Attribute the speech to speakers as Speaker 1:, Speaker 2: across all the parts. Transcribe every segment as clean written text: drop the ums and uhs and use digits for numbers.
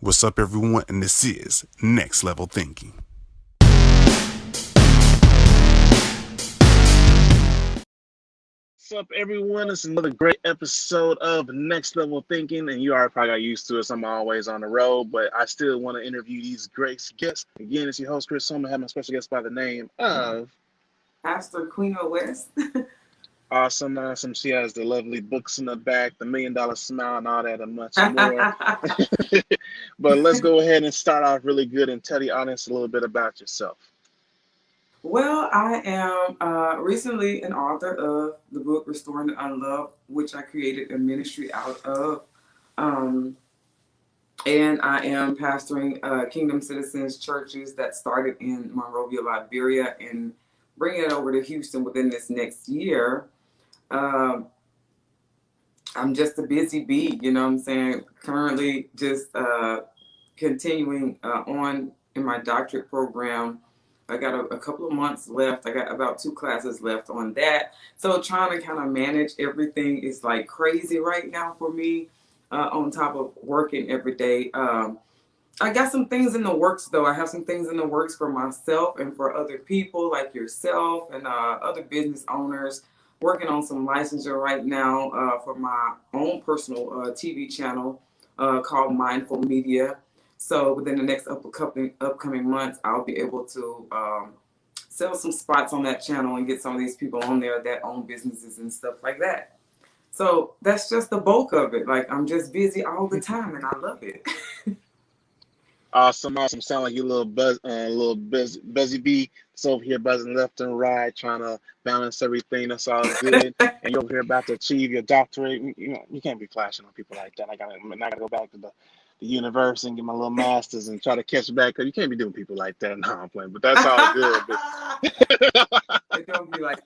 Speaker 1: What's up, everyone? And this is Next Level Thinking. What's up, everyone? It's another great episode of Next Level Thinking, and you already probably got used to it. So I'm always on the road, but I still want to interview these great guests. Again, it's your host, Chris Sommer. I have my special guest by the name of
Speaker 2: Pastor Queena West.
Speaker 1: Awesome. She has the lovely books in the back, the $1,000,000 smile, and all that, and much more. But let's go ahead and start off really good and tell the audience a little bit about yourself.
Speaker 2: Well, I am recently an author of the book Restoring the Unloved, which I created a ministry out of. Um, and I am pastoring Kingdom Citizens churches that started in Monrovia, Liberia, and bringing it over to Houston within this next year. Um, I'm just a busy bee, you know what I'm saying? Currently, just continuing on in my doctorate program. I got a couple of months left. I got about 2 classes left on that. So trying to kind of manage everything is like crazy right now for me, on top of working every day. I got some things in the works though. I have some things in the works for myself and for other people like yourself and other business owners. Working on some licensure right now for my own personal TV channel called Mindful Media. So within the next upcoming months, I'll be able to sell some spots on that channel and get some of these people on there that own businesses and stuff like that. So that's just the bulk of it. Like I'm just busy all the time and I love it.
Speaker 1: Awesome. Sound like you a little busy bee. It's over here buzzing left and right, trying to balance everything. That's all good. And you're over here about to achieve your doctorate. You can't be flashing on people like that. I gotta go back to the universe and get my little masters and try to catch back. Cause you can't be doing people like that. No, I'm playing, but that's all good.
Speaker 2: It don't be like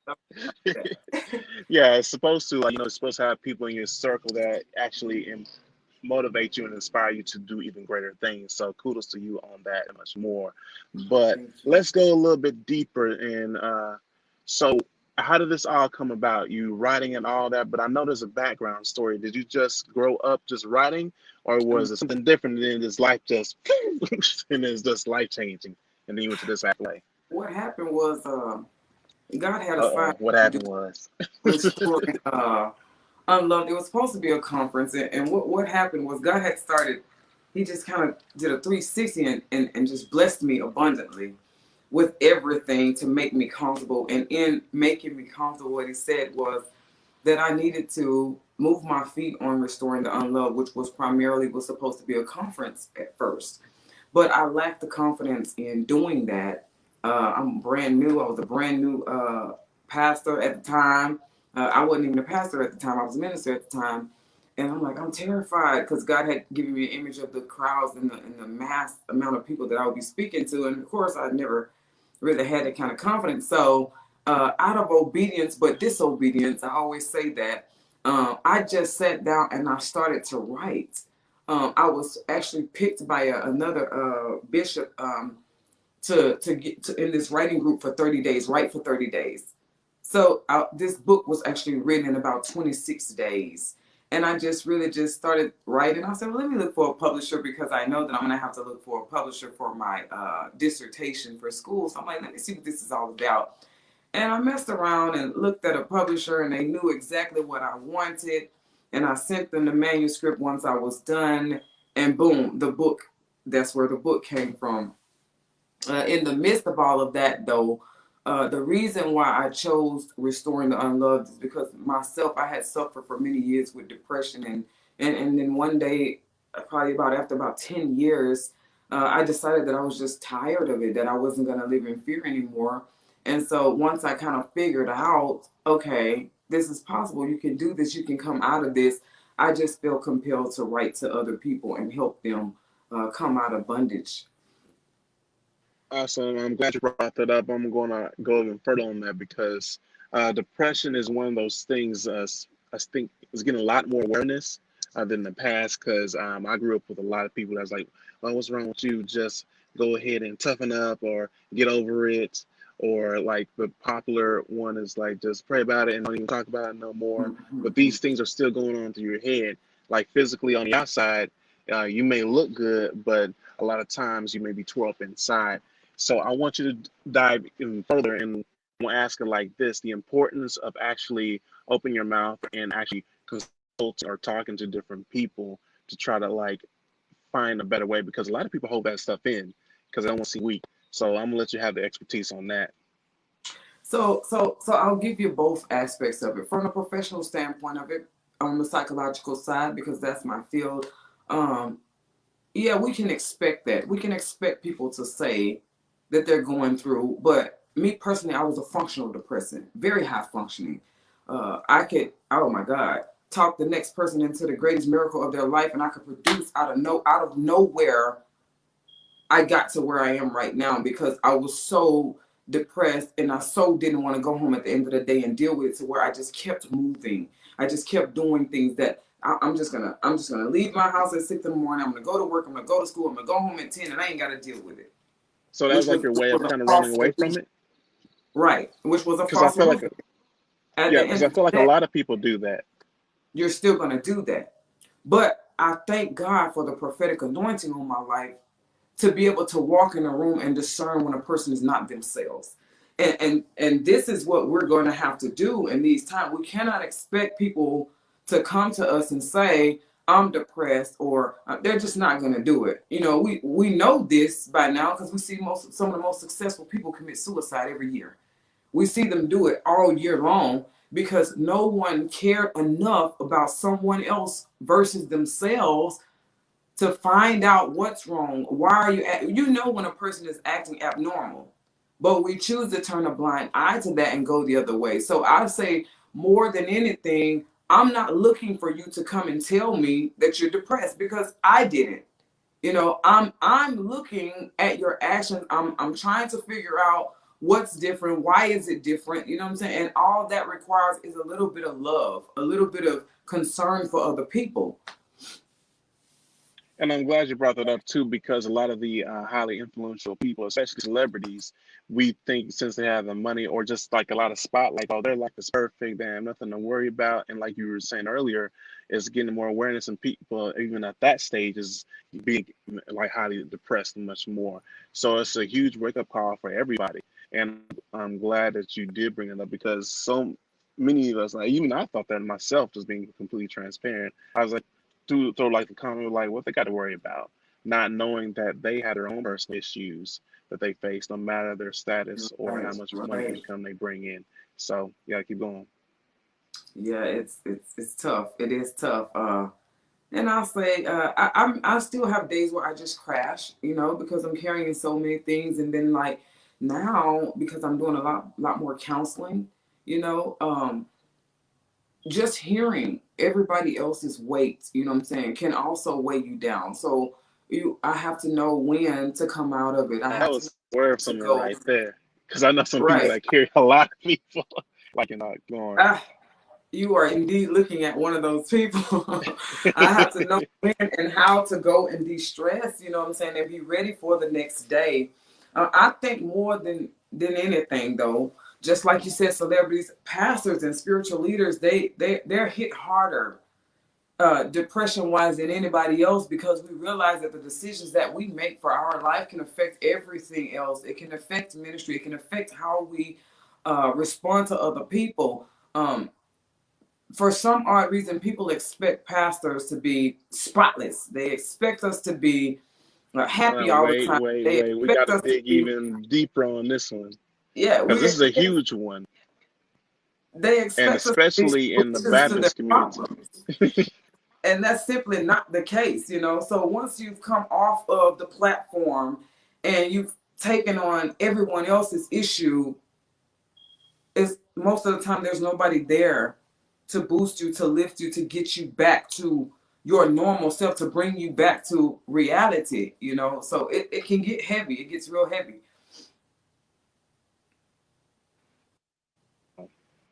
Speaker 2: that.
Speaker 1: Yeah, it's supposed to. It's supposed to have people in your circle that actually motivate you and inspire you to do even greater things. So kudos to you on that and much more. But
Speaker 2: Thank you.
Speaker 1: let's go a little bit deeper. So how did this all come about? You writing and all that, but I know there's a background story. Did you just grow up just writing, or was it something different than this life just and it's just life changing, and then you went to this pathway?
Speaker 2: What happened was God had assigned
Speaker 1: What
Speaker 2: me to do
Speaker 1: happened was.
Speaker 2: restoring unloved. It was supposed to be a conference, and what happened was God had started. He just kind of did a 360 and just blessed me abundantly with everything to make me comfortable. And in making me comfortable, what He said was that I needed to move my feet on restoring the unloved, which was supposed to be a conference at first, but I lacked the confidence in doing that. I'm brand new. I was a brand new pastor at the time. I wasn't even a pastor at the time. I was a minister at the time. And I'm like, I'm terrified because God had given me an image of the crowds and the mass amount of people that I would be speaking to. And of course, I never really had that kind of confidence. So, out of obedience, but disobedience, I always say that, I just sat down and I started to write. I was actually picked by another bishop to get to, in this writing group for 30 days, write for 30 days. So this book was actually written in about 26 days. And I just really just started writing. I said, well, let me look for a publisher because I know that I'm going to have to look for a publisher for my dissertation for school. So I'm like, let me see what this is all about. And I messed around and looked at a publisher and they knew exactly what I wanted. And I sent them the manuscript once I was done. And boom, the book, that's where the book came from. In the midst of all of that, though, the reason why I chose Restoring the Unloved is because myself, I had suffered for many years with depression. And then one day, probably after about 10 years, I decided that I was just tired of it, that I wasn't going to live in fear anymore. And so once I kind of figured out, okay, this is possible. You can do this. You can come out of this. I just feel compelled to write to other people and help them come out of bondage.
Speaker 1: Awesome. I'm glad you brought that up. I'm going to go even further on that because depression is one of those things I think is getting a lot more awareness than the past because I grew up with a lot of people that's like, well, what's wrong with you? Just go ahead and toughen up or get over it. Or like the popular one is like, just pray about it and don't even talk about it no more. But these things are still going on through your head. Like physically on the outside, You may look good, but a lot of times you may be tore up inside. So I want you to dive even further, and I'm asking like this: the importance of actually opening your mouth and actually consulting or talking to different people to try to like find a better way, because a lot of people hold that stuff in because they don't want to seem weak. So I'm gonna let you have the expertise on that.
Speaker 2: So I'll give you both aspects of it. From the professional standpoint of it, on the psychological side, because that's my field. Um, yeah, we can expect that. We can expect people to say that they're going through, but me personally, I was a functional depressant, very high functioning. I could, oh my God, talk the next person into the greatest miracle of their life, and I could produce out of nowhere. I got to where I am right now because I was so depressed and I so didn't want to go home at the end of the day and deal with it, to where I just kept moving. I just kept doing things that I'm just gonna leave my house at 6 in the morning. I'm gonna go to work. I'm gonna go to school. I'm gonna go home at 10, and I ain't got to deal with it.
Speaker 1: So that was
Speaker 2: Which
Speaker 1: like your way
Speaker 2: was
Speaker 1: of
Speaker 2: a
Speaker 1: kind of running
Speaker 2: false
Speaker 1: away from
Speaker 2: illusion,
Speaker 1: it,
Speaker 2: right? Which was a
Speaker 1: because I
Speaker 2: false
Speaker 1: feel like
Speaker 2: illusion. At
Speaker 1: yeah,
Speaker 2: the
Speaker 1: because
Speaker 2: end
Speaker 1: I
Speaker 2: of the
Speaker 1: feel like a
Speaker 2: day,
Speaker 1: lot of people do that.
Speaker 2: you're still gonna do that. But I thank God for the prophetic anointing on my life to be able to walk in a room and discern when a person is not themselves. And this is what we're going to have to do in these times. We cannot expect people to come to us and say, I'm depressed, or they're just not going to do it. You know, we know this by now because we see some of the most successful people commit suicide every year. We see them do it all year long because no one cared enough about someone else versus themselves to find out what's wrong. Why are you you know when a person is acting abnormal, but we choose to turn a blind eye to that and go the other way. So I say, more than anything, I'm not looking for you to come and tell me that you're depressed, because I didn't. You know, I'm looking at your actions. I'm trying to figure out what's different, why is it different, you know what I'm saying? And all that requires is a little bit of love, a little bit of concern for other people.
Speaker 1: And I'm glad you brought that up too, because a lot of the highly influential people, especially celebrities, we think since they have the money or just like a lot of spotlight, oh, their life is perfect, they have nothing to worry about. And like you were saying earlier, is getting more awareness, and people, even at that stage, is being like highly depressed and much more. So it's a huge wake up call for everybody. And I'm glad that you did bring it up, because so many of us, like even I thought that myself, just being completely transparent. I was like, through like the comment, like what they got to worry about, not knowing that they had their own personal issues that they face, no matter their status or how
Speaker 2: Right,
Speaker 1: much money
Speaker 2: right.
Speaker 1: income they bring in. So you gotta keep going.
Speaker 2: Yeah, it's tough. It is tough. And I'll say, I still have days where I just crash, you know, because I'm carrying so many things, and then like now because I'm doing a lot more counseling, you know, just hearing everybody else's weight, you know what I'm saying, can also weigh you down. So I have to know when to come out of it. I
Speaker 1: That
Speaker 2: have to know
Speaker 1: was word
Speaker 2: to
Speaker 1: something
Speaker 2: go.
Speaker 1: right there, because I know some people
Speaker 2: Right.
Speaker 1: that carry a lot of people, like in going.
Speaker 2: Ah, you are indeed looking at one of those people. I have to know when and how to go and de-stress, you know what I'm saying, and be ready for the next day. I think more than anything though, just like you said, celebrities, pastors, and spiritual leaders, they're hit harder depression wise than anybody else, because we realize that the decisions that we make for our life can affect everything else. It can affect ministry. It can affect how we respond to other people. For some odd reason, people expect pastors to be spotless. They expect us to be happy all the time. They
Speaker 1: Wait. We got
Speaker 2: expect
Speaker 1: to
Speaker 2: us to
Speaker 1: dig
Speaker 2: be,
Speaker 1: even deeper on this one,
Speaker 2: yeah,
Speaker 1: because this is a huge one,
Speaker 2: they
Speaker 1: and
Speaker 2: expect us to be
Speaker 1: especially in the
Speaker 2: solutions to their
Speaker 1: Baptist community.
Speaker 2: problems. And that's simply not the case, you know. So once you've come off of the platform and you've taken on everyone else's issue, is most of the time there's nobody there to boost you, to lift you, to get you back to your normal self, to bring you back to reality, you know. So it can get heavy. It gets real heavy.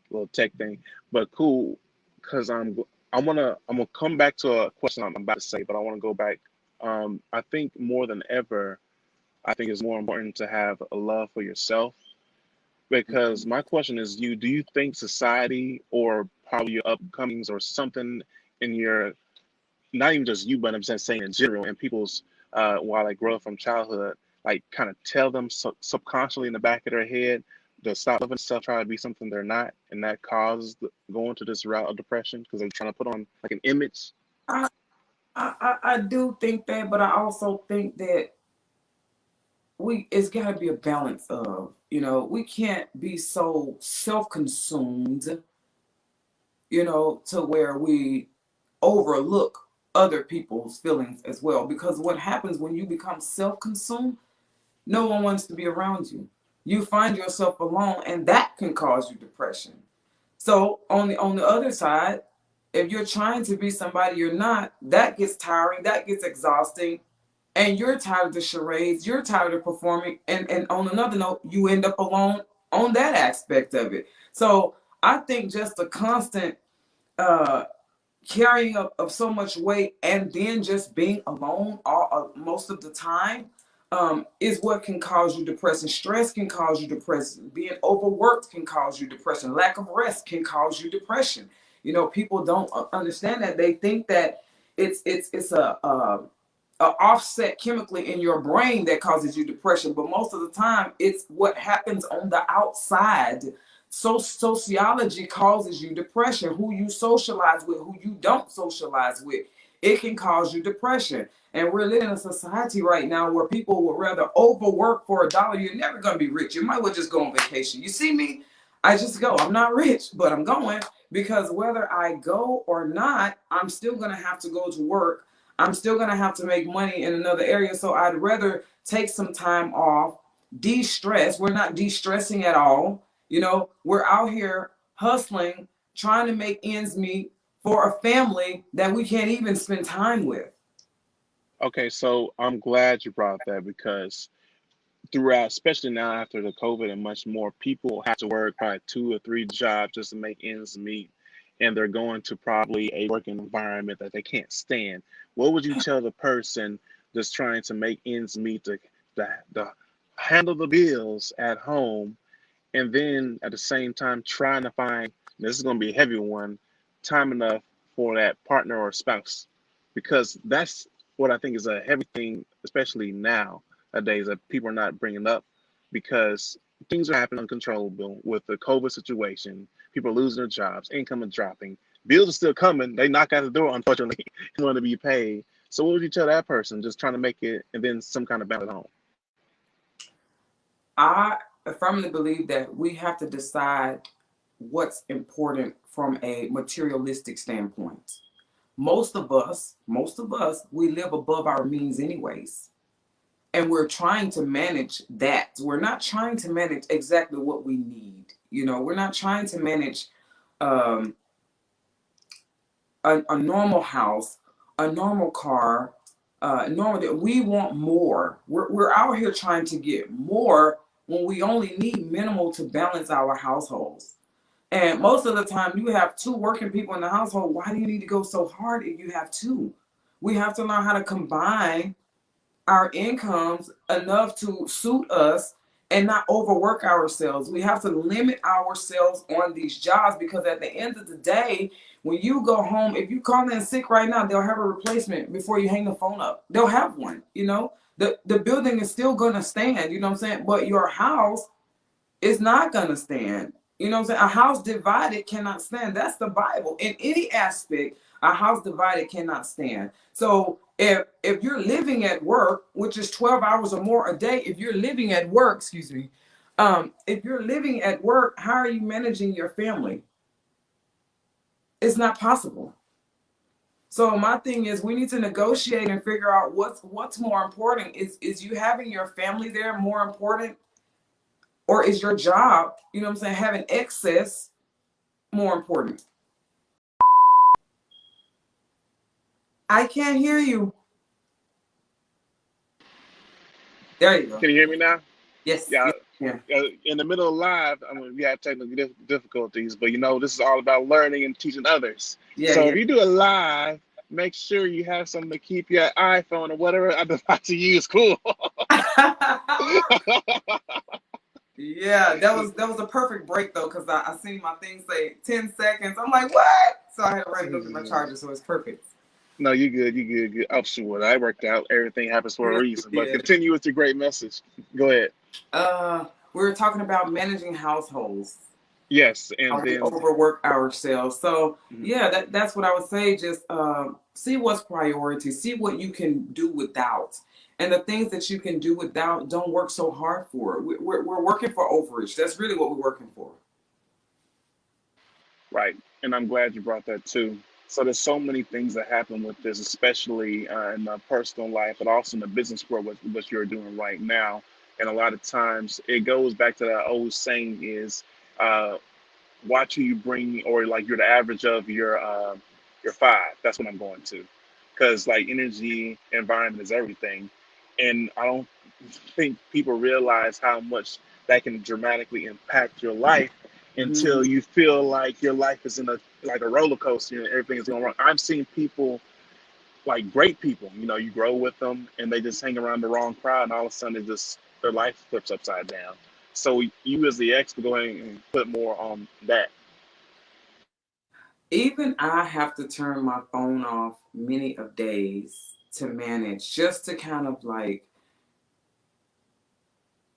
Speaker 1: Little tech thing, but cool. Because I'm gonna come back to a question I'm about to say, but I want to go back. I think more than ever, I think it's more important to have a love for yourself. Because my question is, you do you think society or probably your upcomings or something in your not even just you, but I'm just saying in general, and people's while they grow up from childhood, like kind of tell them subconsciously in the back of their head to stop loving themselves, try to be something they're not, and that causes going to this route of depression because they're trying to put on like an image.
Speaker 2: I, I do think that, but I also think that it's got to be a balance of, we can't be so self-consumed, to where we overlook other people's feelings as well. Because what happens when you become self-consumed, no one wants to be around you. You find yourself alone, and that can cause you depression. So on the other side, if you're trying to be somebody you're not, that gets tiring, that gets exhausting, and you're tired of the charades, you're tired of performing, and on another note, you end up alone on that aspect of it. So I think just a constant uh carrying of so much weight and then just being alone most of the time is what can cause you depression. Stress can cause you depression. Being overworked can cause you depression. Lack of rest can cause you depression. People don't understand that. They think that it's a offset chemically in your brain that causes you depression, but most of the time it's what happens on the outside. So sociology causes you depression. Who you socialize with, who you don't socialize with, it can cause you depression. And we're living in a society right now where people would rather overwork for $1. You're never going to be rich. You might well just go on vacation. You see me, I just go. I'm not rich, but I'm going, because whether I go or not, I'm still going to have to go to work. I'm still going to have to make money in another area. So I'd rather take some time off, de-stress. We're not de-stressing at all. We're out here hustling, trying to make ends meet for a family that we can't even spend time with.
Speaker 1: Okay, so I'm glad you brought that because throughout, especially now after the COVID and much more, people have to work probably 2 or 3 jobs just to make ends meet, and they're going to probably a working environment that they can't stand. What would you tell the person that's trying to make ends meet to handle the bills at home, and then at the same time trying to find, this is going to be a heavy one, time enough for that partner or spouse? Because that's what I think is a heavy thing, especially nowadays, that people are not bringing up, because things are happening uncontrollable with the COVID situation. People are losing their jobs, income is dropping, bills are still coming. They knock at the door, unfortunately, and want to be paid. So what would you tell that person just trying to make it and then some kind of balance at home?
Speaker 2: I firmly believe that we have to decide what's important from a materialistic standpoint. Most of us, we live above our means anyways. And we're trying to manage that. We're not trying to manage exactly what we need. We're not trying to manage um, a normal house, a normal car, normal. We want more. We're out here trying to get more when we only need minimal to balance our households. And most of the time, you have two working people in the household. Why do you need to go so hard if you have two? We have to learn how to combine our incomes enough to suit us and not overwork ourselves. We have to limit ourselves on these jobs, because at the end of the day, when you go home, if you call in sick right now, they'll have a replacement before you hang the phone up. They'll have one. The building is still gonna stand, you know what I'm saying? But your house is not gonna stand. You know what I'm saying? A house divided cannot stand. That's the Bible. In any aspect, a house divided cannot stand. So if you're living at work, which is 12 hours or more a day, if you're living at work, excuse me, if you're living at work, how are you managing your family? It's not possible. So my thing is, we need to negotiate and figure out what's more important. Is you having your family there more important, or is your job, you know what I'm saying, having excess more important? I can't hear you. There you go.
Speaker 1: Can you hear me now?
Speaker 2: Yes.
Speaker 1: Yeah.
Speaker 2: Yes. Yeah.
Speaker 1: In the middle of live, I mean, we have technical difficulties, but this is all about learning and teaching others.
Speaker 2: Yeah.
Speaker 1: So
Speaker 2: Yeah.
Speaker 1: if you do a live, make sure you have something to keep your iPhone or whatever device you use cool.
Speaker 2: Yeah, that was a perfect break though, because I seen my thing say 10 seconds. I'm like, what? So I had to run and go get my charger, so it's perfect.
Speaker 1: No, you good. You good. Good. Oh, sure. I worked out. Everything happens for a
Speaker 2: Yes,
Speaker 1: reason.
Speaker 2: we
Speaker 1: But
Speaker 2: did.
Speaker 1: continue with your great message. Go ahead.
Speaker 2: We were talking about managing households,
Speaker 1: Yes,
Speaker 2: how
Speaker 1: and
Speaker 2: we
Speaker 1: then
Speaker 2: overwork ourselves. So
Speaker 1: mhm,
Speaker 2: yeah, that's what I would say. Just see what's priority, see what you can do without, and the things that you can do without, don't work so hard for. We're working for overage. That's really what we're working for.
Speaker 1: right. And I'm glad you brought that too. So there's so many things that happen with this, especially in my personal life, but also in the business world, what you're doing right now. And a lot of times it goes back to that old saying is, uh, watch who you bring, or like you're the average of your five. That's what I'm going to, because like energy, environment is everything, and I don't think people realize how much that can dramatically impact your life until
Speaker 2: Mhm.
Speaker 1: you feel like your life is in a like a roller coaster and everything is going wrong. I've seen people like great people, you grow with them and they just hang around the wrong crowd and all of a sudden it just their life flips upside down. So you as the expert go ahead and put more on that.
Speaker 2: Even I have to turn my phone off many of days to manage, just to kind of like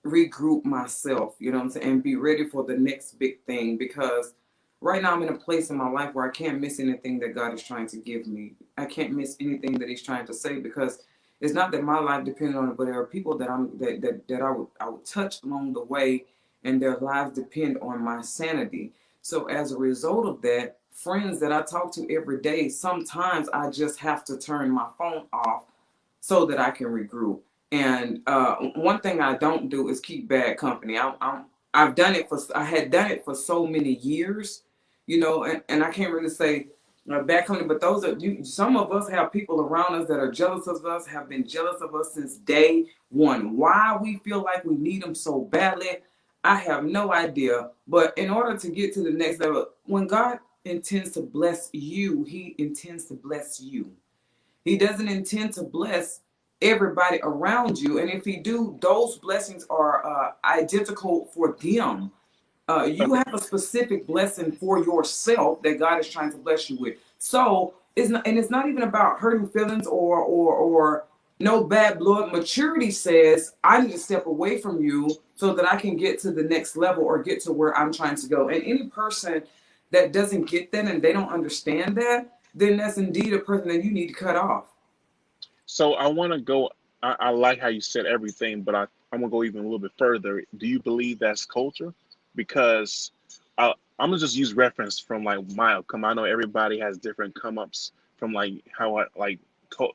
Speaker 2: regroup myself, you know what I'm saying, and be ready for the next big thing. Because right now I'm in a place in my life where I can't miss anything that God is trying to give me. I can't miss anything that He's trying to say, because it's not that my life depends on it, but there are people that I would touch along the way, and their lives depend on my sanity. So as a result of that, friends that I talk to every day, sometimes I just have to turn my phone off so that I can regroup. And one thing I don't do is keep bad company. I've done it for I had done it for so many years, and I can't really say bad company, but those are you. Some of us have people around us that are jealous of us, have been jealous of us since day one. Why we feel like we need them so badly, I have no idea. But in order to get to the next level, when God intends to bless you, He intends to bless you. He doesn't intend to bless everybody around you. And if he do, those blessings are identical for them. You
Speaker 1: Okay.
Speaker 2: have a specific blessing for yourself that God is trying to bless you with. So it's not even about hurting feelings or no bad blood. Maturity says I need to step away from you so that I can get to the next level or get to where I'm trying to go. And any person that doesn't get that and they don't understand that, then that's indeed a person that you need to cut off.
Speaker 1: So I want to go. I like how you said everything, but I'm gonna go even a little bit further. Do you believe that's culture? Because I'm gonna just use reference from like my come. I know everybody has different come ups from like how I like.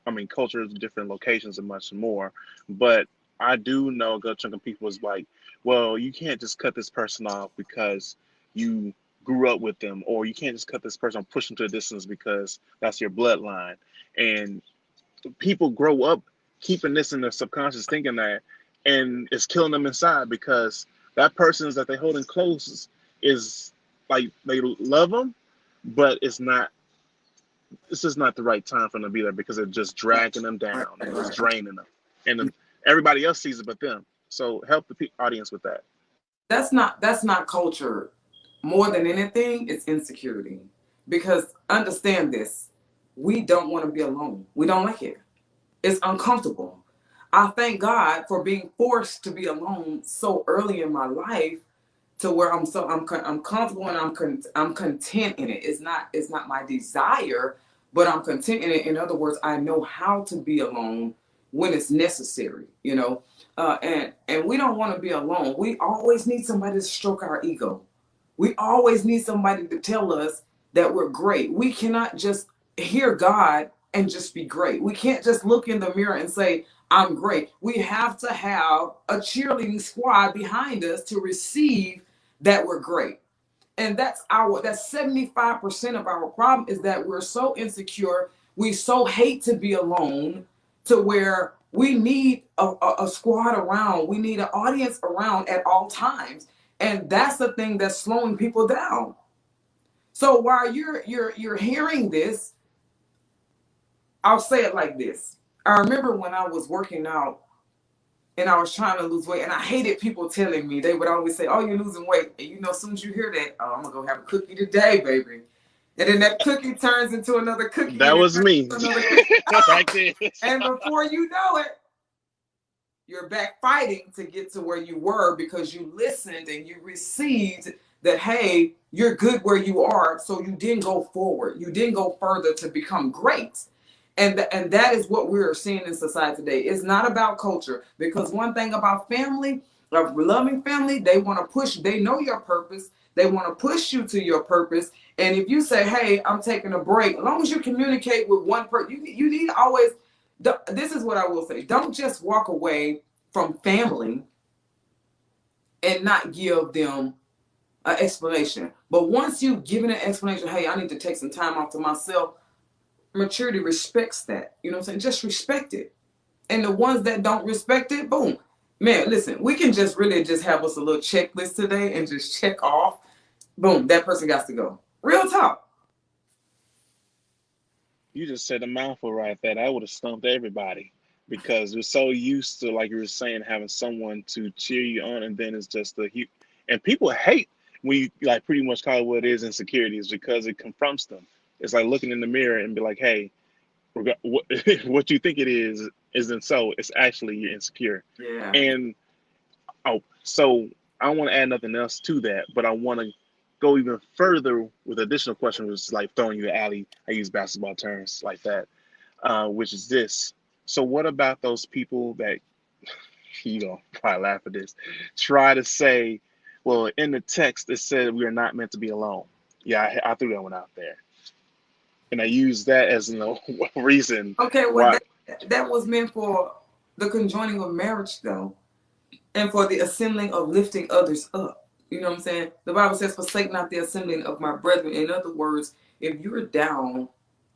Speaker 1: I mean, cultures, different locations, and much more. But I do know a good chunk of people is like, well, you can't just cut this person off because you grew up with them, or you can't just cut this person, push them to a distance because that's your bloodline. And people grow up keeping this in their subconscious thinking that, and it's killing them inside because that person that they holding close is like they love them, but it's just not the right time for them to be there because it's just
Speaker 2: Right,
Speaker 1: dragging them
Speaker 2: right,
Speaker 1: down and just
Speaker 2: right.
Speaker 1: draining them, and then everybody else sees it but them. So help the audience with that.
Speaker 2: That's not culture. More than anything, it's insecurity. Because understand this, we don't want to be alone. We don't like it. It's uncomfortable. I thank God for being forced to be alone so early in my life, to where I'm comfortable and I'm content in it. It's not my desire, but I'm content in it. In other words, I know how to be alone when it's necessary. And we don't want to be alone. We always need somebody to stroke our ego. We always need somebody to tell us that we're great. We cannot just hear God and just be great. We can't just look in the mirror and say, I'm great. We have to have a cheerleading squad behind us to receive that we're great. And that's 75% of our problem, is that we're so insecure. We so hate to be alone, to where we need a squad around. We need an audience around at all times. And that's the thing that's slowing people down. So while you're hearing this, I'll say it like this. I remember when I was working out and I was trying to lose weight, and I hated people telling me. They would always say, "Oh, you're losing weight," and as soon as you hear that, "Oh, I'm gonna go have a cookie today, baby." And then that cookie turns into another cookie,
Speaker 1: That
Speaker 2: and it
Speaker 1: was
Speaker 2: turns
Speaker 1: me.
Speaker 2: into another cookie.
Speaker 1: Right
Speaker 2: Ah!
Speaker 1: there.
Speaker 2: And before you know it, you're back fighting to get to where you were because you listened and you received that, hey, you're good where you are, so you didn't go forward. You didn't go further to become great. And that is what we're seeing in society today. It's not about culture, because one thing about family, a loving family, they want to push, they know your purpose. They want to push you to your purpose. And if you say, hey, I'm taking a break, as long as you communicate with one person, you need to always, this is what I will say. Don't just walk away from family and not give them an explanation. But once you've given an explanation, hey, I need to take some time off to myself, maturity respects that. You know what I'm saying? Just respect it. And the ones that don't respect it, boom. Man, listen, we can just really just have us a little checklist today and just check off. Boom, that person got to go. Real talk.
Speaker 1: You just said a mouthful right there. That would have stumped everybody because we're so used to, like you were saying, having someone to cheer you on, and then it's just and people hate when you like pretty much call it what it is, insecurity, is because it confronts them. It's like looking in the mirror and be like, hey, what, what you think it is isn't so. It's actually you're insecure.
Speaker 2: Yeah.
Speaker 1: And so I don't want to add nothing else to that, but I want to go even further with additional question, which is like throwing you an alley. I use basketball terms like that, which is this. So what about those people that you know probably laugh at this, try to say, well, in the text it said we are not meant to be alone. Yeah, I threw that one out there, and I use that as reason
Speaker 2: Okay, well,
Speaker 1: why.
Speaker 2: that was meant for the conjoining of marriage, though, and for the assembling of lifting others up. You know what I'm saying? The Bible says, forsake not the assembling of my brethren. In other words, if you're down,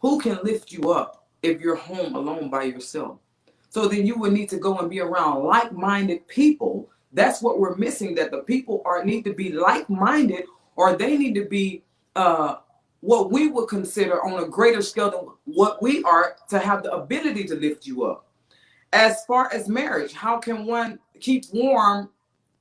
Speaker 2: who can lift you up if you're home alone by yourself? So then you would need to go and be around like-minded people. That's what we're missing, that the people need to be like-minded, or they need to be what we would consider on a greater scale than what we are, to have the ability to lift you up. As far as marriage, how can one keep warm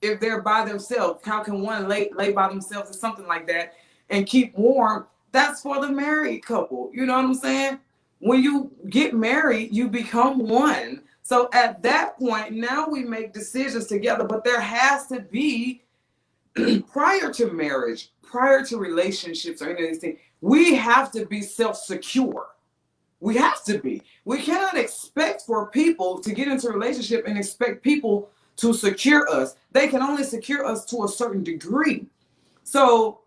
Speaker 2: if they're by themselves? How can one lay by themselves or something like that and keep warm? That's for the married couple. You know what I'm saying? When you get married, you become one. So at that point, now we make decisions together, but there has to be, prior to marriage, prior to relationships or any of these things, we have to be self-secure. We have to be. We cannot expect for people to get into a relationship and expect people to secure us. They can only secure us to a certain degree. So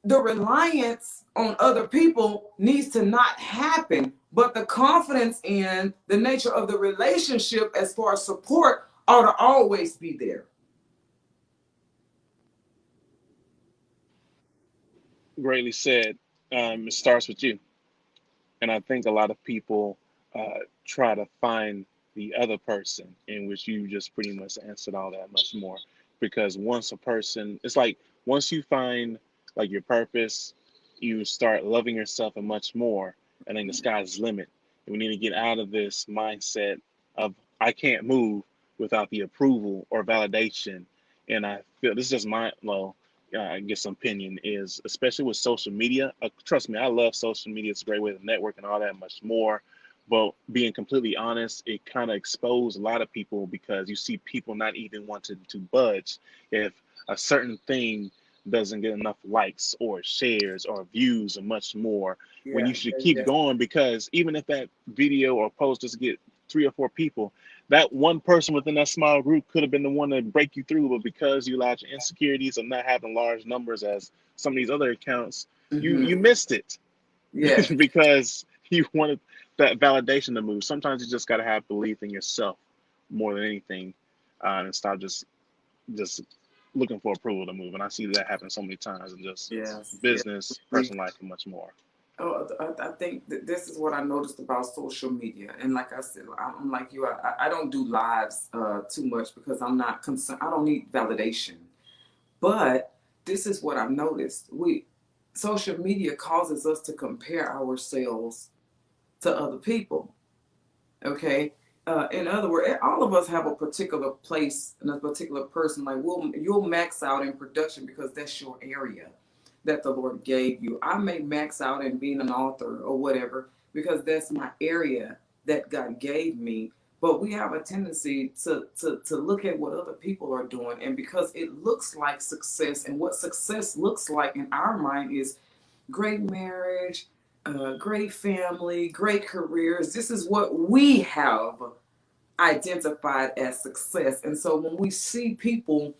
Speaker 2: the reliance on other people needs to not happen, but the confidence in the nature of the relationship as far as support ought to always be there.
Speaker 1: Greatly said. It starts with you. And I think a lot of people try to find the other person, in which you just pretty much answered all that much more. Because once a person, it's like once you find like your purpose, you start loving yourself and much more. And then the sky's the limit. And we need to get out of this mindset of I can't move without the approval or validation. And I feel this is just my well, I guess some opinion is, especially with social media. Trust me, I love social media. It's a great way to network and all that much more. But being completely honest, it kind of exposed a lot of people because you see people not even wanting to budge if a certain thing doesn't get enough likes or shares or views and much more. When
Speaker 2: Yeah,
Speaker 1: you should keep
Speaker 2: yeah,
Speaker 1: going, because even if that video or post just get 3 or 4 people, that one person within that small group could have been the one to break you through, but because you allowed your insecurities of not having large numbers as some of these other accounts, you
Speaker 2: mm-hmm.
Speaker 1: missed it
Speaker 2: Yeah,
Speaker 1: because you wanted that validation to move. Sometimes you just got to have belief in yourself more than anything, and stop just looking for approval to move. And I see that happen so many times in just
Speaker 2: yes, yes.
Speaker 1: business, personal life, and much more.
Speaker 2: Oh, I think that this is what I noticed about social media, and like I said, I'm like you. I don't do lives too much because I'm not concerned. I don't need validation. But this is what I've noticed. We Social media causes us to compare ourselves to other people. Okay. In other words, all of us have a particular place and a particular person. Like you'll max out in production because that's your area. that the Lord gave you. I may max out in being an author or whatever because that's my area that God gave me. But we have a tendency to look at what other people are doing. And because it looks like success, and what success looks like in our mind is great marriage, great family, great careers. This is what we have identified as success. And so when we see people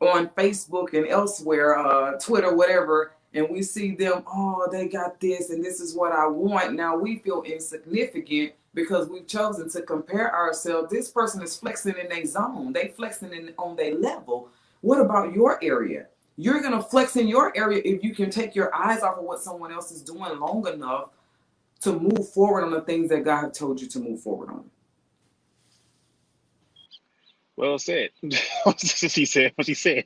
Speaker 2: on Facebook and elsewhere, Twitter, whatever, and we see them, oh, they got this and this is what I want. Now we feel insignificant because we've chosen to compare ourselves. This person is flexing in their zone. They flexing on their level. What about your area? You're going to flex in your area if you can take your eyes off of what someone else is doing long enough to move forward on the things that God has told you to move forward on.
Speaker 1: Well said. She said what she said.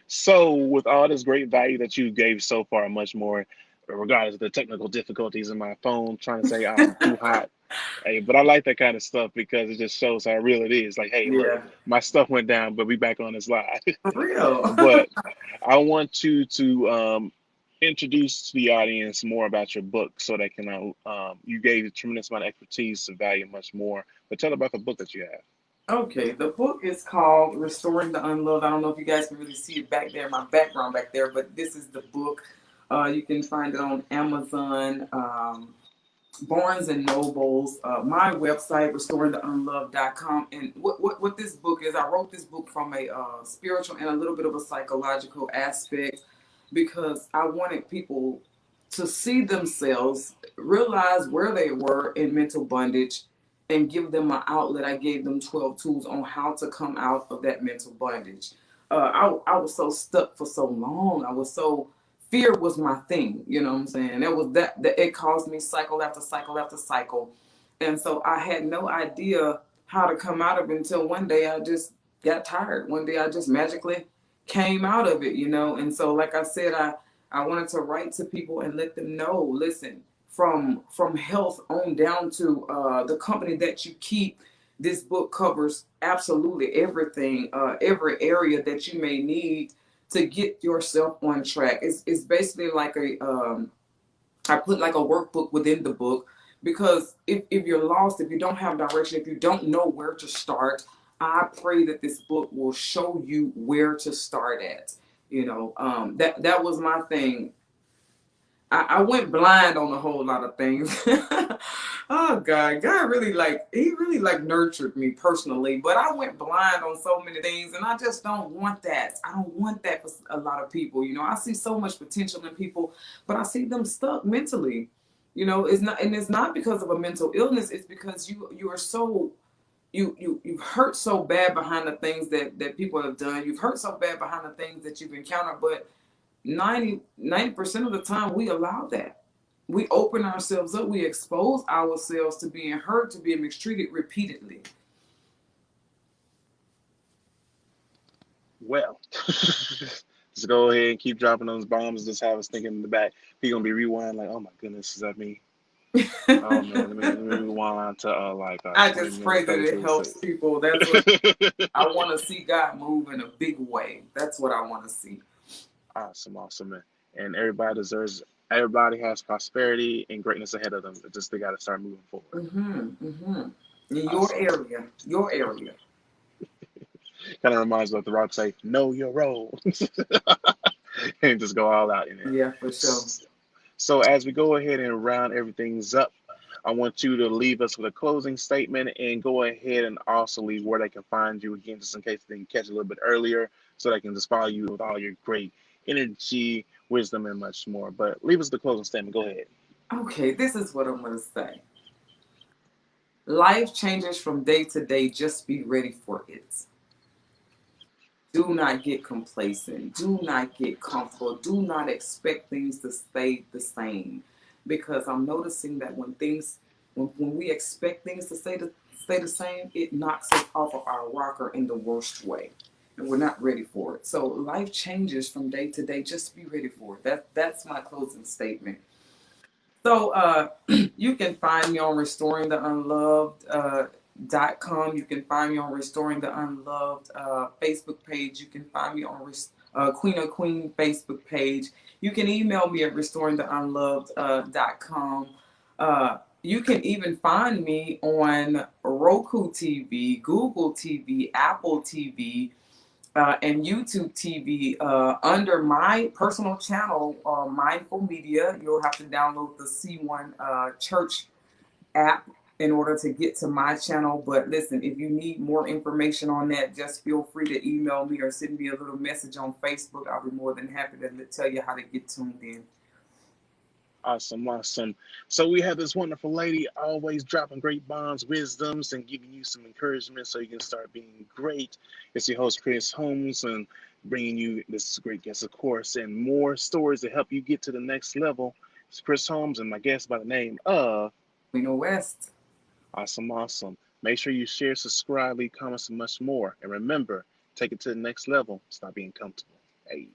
Speaker 1: So, with all this great value that you gave so far, and much more, regardless of the technical difficulties in my phone, trying to say I'm too hot. Hey, but I like that kind of stuff because it just shows how real it is. Like, hey, look,
Speaker 2: Yeah,
Speaker 1: my stuff went down, but we back on this live.
Speaker 2: for real.
Speaker 1: But I want you to introduce to the audience more about your book so they can, you gave a tremendous amount of expertise to value much more. But tell about the book that you have.
Speaker 2: Okay, the book is called Restoring the Unloved. I don't know if you guys can really see it back there, my background back there, but this is the book. You can find it on Amazon, Barnes and Nobles, my website, restoringtheunloved.com. And what this book is, I wrote this book from a spiritual and a little bit of a psychological aspect because I wanted people to see themselves, realize where they were in mental bondage, and give them an outlet. I gave them 12 tools on how to come out of that mental bondage. I was so stuck for so long. I was so fear was my thing, you know what I'm saying? That was that it caused me cycle after cycle after cycle. And so I had no idea how to come out of it until one day I just got tired. One day I just magically came out of it, you know? And so like I said, I wanted to write to people and let them know, listen, from health on down to the company that you keep, this book covers absolutely everything, every area that you may need to get yourself on track. It's basically like I put like a workbook within the book because if you're lost, if you don't have direction, if you don't know where to start, I pray that this book will show you where to start at. You know, that was my thing. I went blind on a whole lot of things. Oh God really he really like nurtured me personally, but I went blind on so many things, and I just don't want that. I don't want that for a lot of people. You know, I see so much potential in people, but I see them stuck mentally. You know, it's not because of a mental illness. It's because you are so you've hurt so bad behind the things that people have done. You've hurt so bad behind the things that you've encountered, but 90% of the time we allow that. We open ourselves up, we expose ourselves to being hurt, to being mistreated repeatedly.
Speaker 1: Well, just go ahead and keep dropping those bombs. Just have us thinking in the back. He gonna be rewind like, oh my goodness, is that me? Oh man, let me rewind to
Speaker 2: I
Speaker 1: 20
Speaker 2: just pray
Speaker 1: minutes,
Speaker 2: that it
Speaker 1: 32
Speaker 2: helps people. That's what
Speaker 1: seconds.
Speaker 2: I want to see, God move in a big way. That's what I want to see.
Speaker 1: Awesome, awesome, man. And everybody deserves. Everybody has prosperity and greatness ahead of them. It's just they got to start moving forward.
Speaker 2: In your
Speaker 1: Awesome.
Speaker 2: area, your area.
Speaker 1: Kind of reminds me of the rock say, "Know your role," and just go all out in there.
Speaker 2: Yeah, for sure.
Speaker 1: So as we go ahead and round everything's up, I want you to leave us with a closing statement and go ahead and also leave where they can find you again, just in case they can catch a little bit earlier, so they can just follow you with all your great energy, wisdom, and much more. But leave us the closing statement. Go ahead.
Speaker 2: Okay, this is what I'm going to say. Life changes from day to day. Just be ready for it. Do not get complacent. Do not get comfortable. Do not expect things to stay the same. Because I'm noticing that when we expect things to stay the same, it knocks us off of our rocker in the worst way. And we're not ready for it. So life changes from day to day. Just be ready for it. That's my closing statement. So you can find me on restoringtheunloved.com. You can find me on Restoring the Unloved Facebook page. You can find me on Queena Queen Facebook page. You can email me at restoringtheunloved.com. You can even find me on Roku TV, Google TV, Apple TV, and YouTube TV under my personal channel, Mindful Media. You'll have to download the C1 Church app in order to get to my channel. But listen, if you need more information on that, just feel free to email me or send me a little message on Facebook. I'll be more than happy to tell you how to get tuned in.
Speaker 1: Awesome, awesome. So we have this wonderful lady always dropping great bombs, wisdoms, and giving you some encouragement so you can start being great. It's your host, Chris Holmes, and bringing you this great guest, of course, and more stories to help you get to the next level. It's Chris Holmes and my guest by the name of
Speaker 2: Queena West.
Speaker 1: Awesome, awesome. Make sure you share, subscribe, leave comments, and much more. And remember, take it to the next level. Stop being comfortable. Hey.